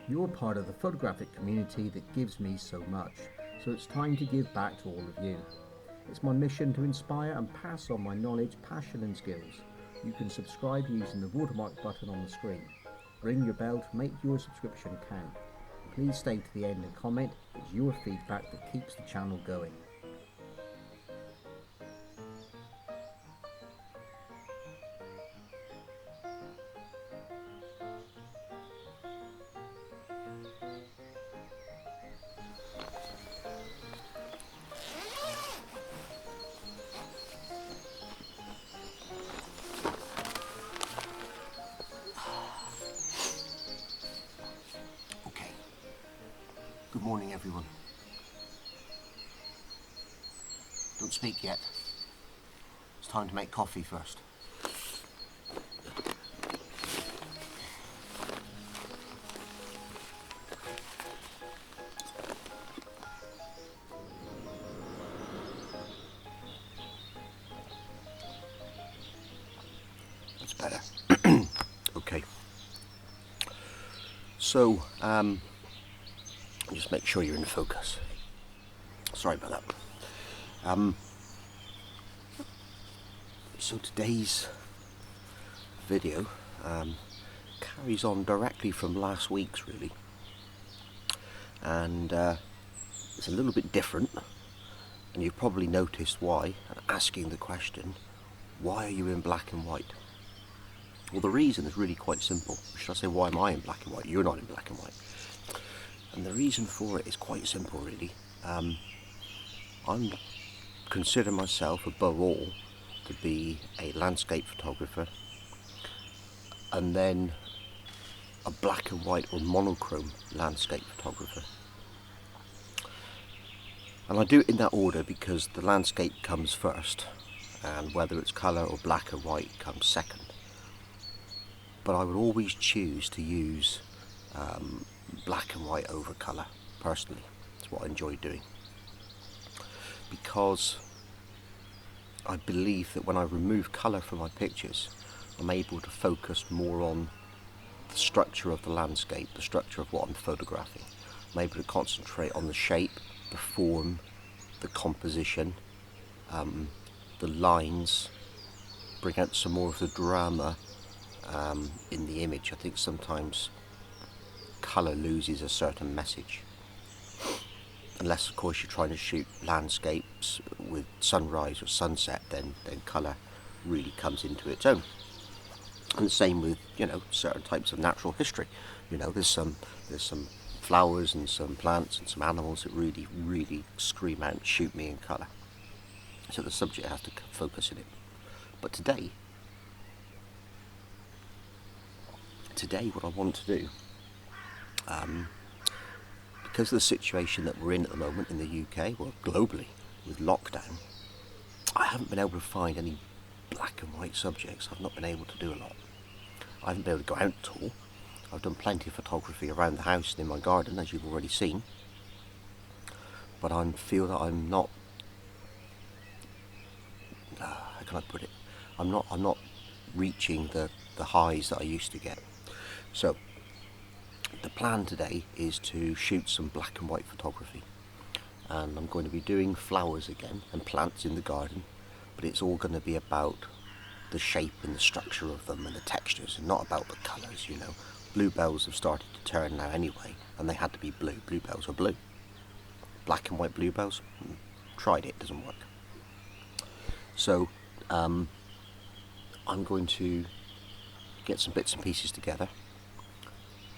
You're part of the photographic community that gives me so much, so it's time to give back to all of you. It's my mission to inspire and pass on my knowledge, passion and skills. You can subscribe using the watermark button on the screen. Ring your bell to make your subscription count. Please stay to the end and comment. It's your feedback that keeps the channel going. Good morning, everyone. Don't speak yet. It's time to make coffee first. That's better. Okay. So, just make sure you're in focus. Sorry about that. So today's video carries on directly from last week's, really, and it's a little bit different, and you've probably noticed why. Asking the question, why are you in black and white? Well, the reason is really quite simple. Should I say, why am I in black and white? You're not in black and white. And the reason for it is quite simple, really. I consider myself, above all, to be a landscape photographer, and then a black and white or monochrome landscape photographer. And I do it in that order because the landscape comes first, and whether it's colour or black and white comes second. But I would always choose to use black and white over colour, personally. It's what I enjoy doing, because I believe that when I remove colour from my pictures, I'm able to focus more on the structure of the landscape, the structure of what I'm photographing. I'm able to concentrate on the shape, the form, the composition, the lines, bring out some more of the drama in the image. I think sometimes colour loses a certain message, unless of course you're trying to shoot landscapes with sunrise or sunset, then colour really comes into its own. And the same with, certain types of natural history. There's some flowers and some plants and some animals that really scream out and shoot me in colour, so the subject has to focus in it. But today what I want to do, because of the situation that we're in at the moment in the UK, well, globally, with lockdown, I haven't been able to find any black and white subjects. I've not been able to do a lot. I haven't been able to go out at all. I've done plenty of photography around the house and in my garden, as you've already seen, but I feel that I'm not, how can I put it, I'm not reaching the highs that I used to get. So the plan today is to shoot some black and white photography, and I'm going to be doing flowers again and plants in the garden, but it's all going to be about the shape and the structure of them and the textures, and not about the colours. Bluebells have started to turn now anyway, and they had to be blue. Bluebells are blue. Black and white bluebells, tried it, doesn't work. So I'm going to get some bits and pieces together.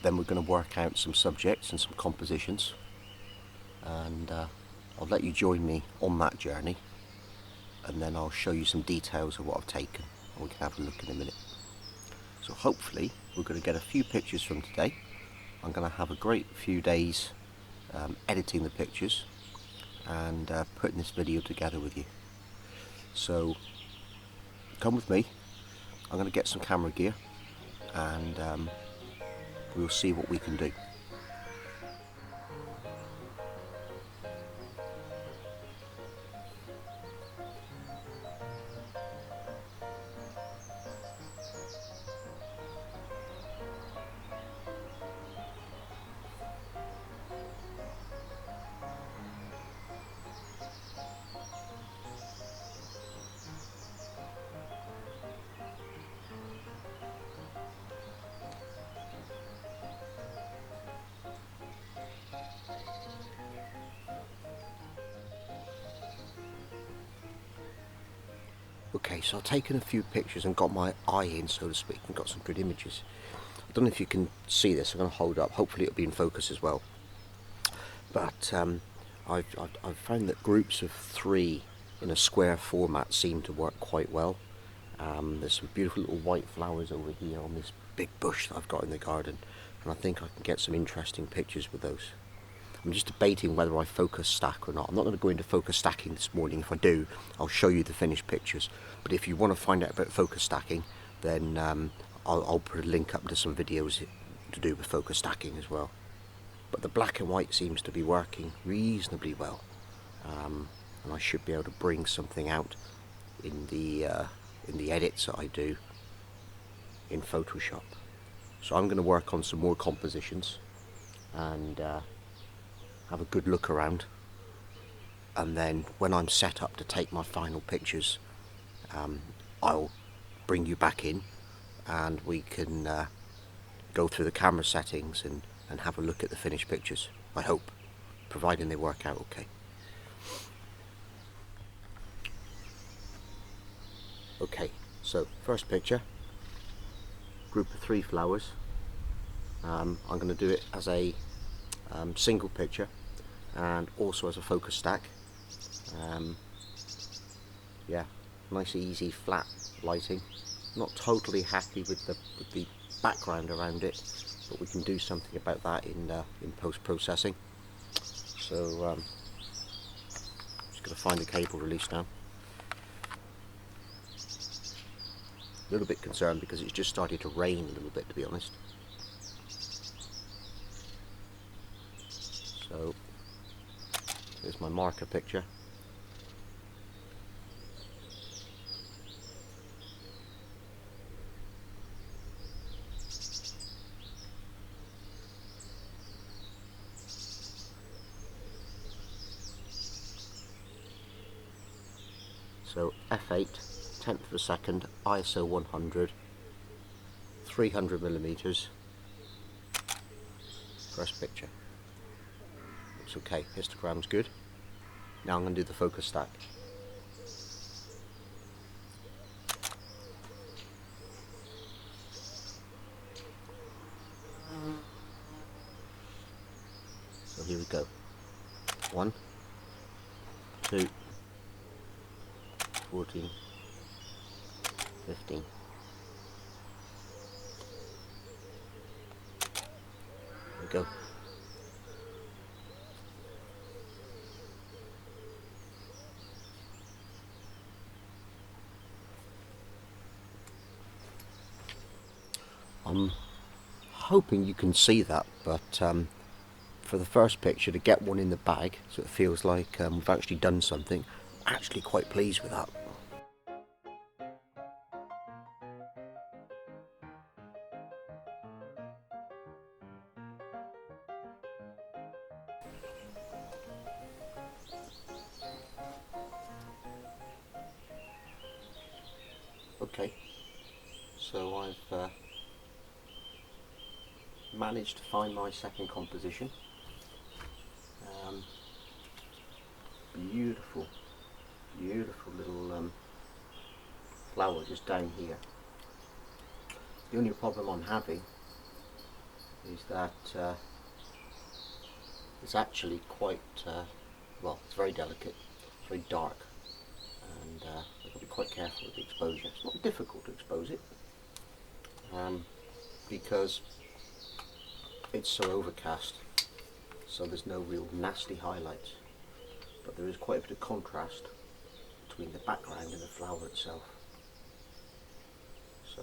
Then we're going to work out some subjects and some compositions, and I'll let you join me on that journey, and then I'll show you some details of what I've taken, and we can have a look in a minute. So hopefully we're going to get a few pictures from today. I'm going to have a great few days editing the pictures and putting this video together with you. So come with me. I'm going to get some camera gear, and we'll see what we can do. Okay, so I've taken a few pictures and got my eye in, so to speak, and got some good images. I don't know if you can see this. I'm going to hold up. Hopefully it'll be in focus as well. But I've found that groups of 3 in a square format seem to work quite well. There's some beautiful little white flowers over here on this big bush that I've got in the garden, and I think I can get some interesting pictures with those. I'm just debating whether I focus stack or not. I'm not going to go into focus stacking this morning. If I do, I'll show you the finished pictures. But if you want to find out about focus stacking, then I'll put a link up to some videos to do with focus stacking as well. But the black and white seems to be working reasonably well, and I should be able to bring something out in the edits that I do in Photoshop. So I'm going to work on some more compositions and have a good look around, and then when I'm set up to take my final pictures, I'll bring you back in and we can go through the camera settings and have a look at the finished pictures, I hope, providing they work out okay. Okay, so first picture, group of 3 flowers. I'm going to do it as a single picture and also as a focus stack. Yeah, nice easy flat lighting. Not totally happy with the background around it, but we can do something about that in post-processing. So just going to find the cable release now. A little bit concerned because it's just started to rain a little bit, to be honest. So there's my marker picture. So f8, 10th of a second, ISO 100, 300 millimeters. First picture. Looks okay, histogram's good. Now I'm going to do the focus stack. So here we go. 1, 2, 14, 15. There we go. I'm hoping you can see that, but for the first picture, to get one in the bag so it feels like we've actually done something, I'm actually quite pleased with that. Okay, so I've managed to find my second composition. Beautiful, beautiful little flower just down here. The only problem I'm having is that it's actually quite, well, it's very delicate, it's very dark, and I've got to be quite careful with the exposure. It's not difficult to expose it, because it's so overcast, so there's no real nasty highlights, but there is quite a bit of contrast between the background and the flower itself. So,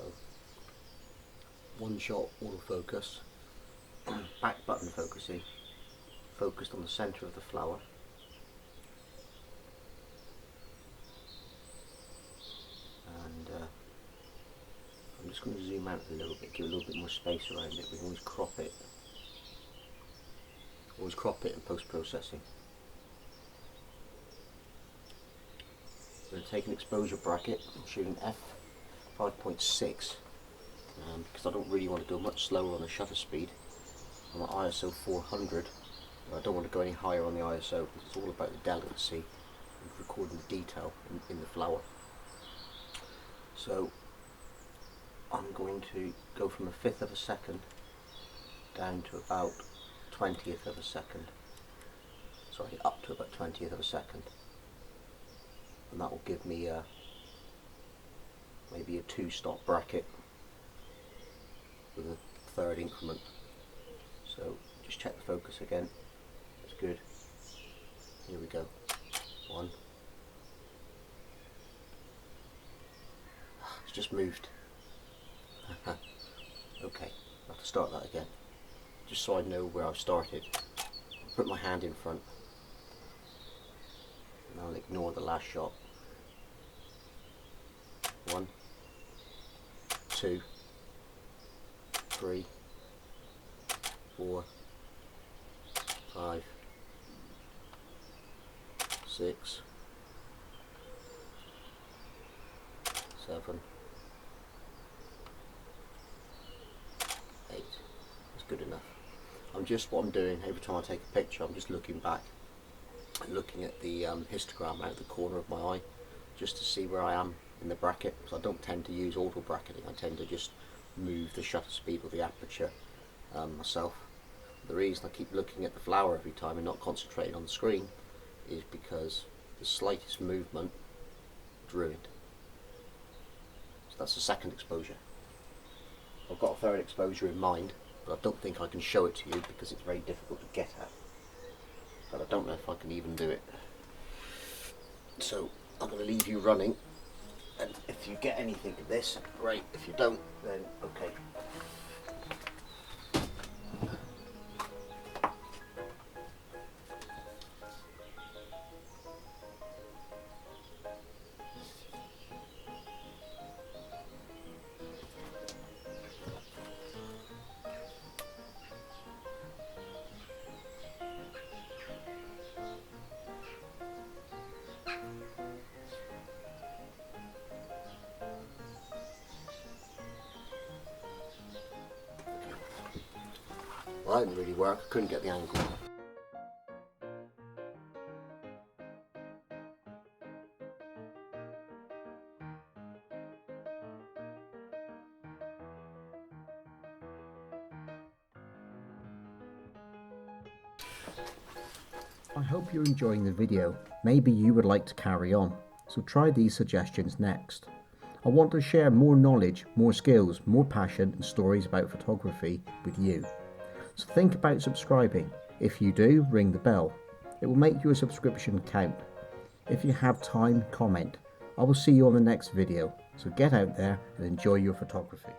one shot autofocus, back button focusing, focused on the centre of the flower. And I'm just going to zoom out a little bit, give a little bit more space around it. We can always crop it. Always crop it in post-processing. I'm going to take an exposure bracket and shoot an f5.6 because I don't really want to go much slower on the shutter speed. I'm at ISO 400, but I don't want to go any higher on the ISO because it's all about the delicacy of recording the detail in the flower. So I'm going to go from 1/5 of a second down to about 20th of a second. Sorry, up to about 20th of a second. And that will give me maybe a 2-stop bracket with a 3rd increment. So just check the focus again. It's good. Here we go. 1. It's just moved. Okay, I'll have to start that again. Just so I know where I've started. Put my hand in front. And I'll ignore the last shot. 1, 2, 3, 4, 5, 6, 7, 8. That's good enough. What I'm doing every time I take a picture, I'm just looking back and looking at the histogram out of the corner of my eye, just to see where I am in the bracket. So I don't tend to use auto bracketing. I tend to just move the shutter speed or the aperture myself. The reason I keep looking at the flower every time and not concentrating on the screen is because the slightest movement is ruined. So that's the 2nd exposure. I've got a 3rd exposure in mind, but I don't think I can show it to you because it's very difficult to get at. But I don't know if I can even do it. So I'm going to leave you running, and if you get anything of this, great. If you don't, then okay. Well, that didn't really work. I couldn't get the angle. I hope you're enjoying the video. Maybe you would like to carry on, so try these suggestions next. I want to share more knowledge, more skills, more passion and stories about photography with you. So think about subscribing. If you do, ring the bell. It will make your subscription count. If you have time, comment. I will see you on the next video. So get out there and enjoy your photography.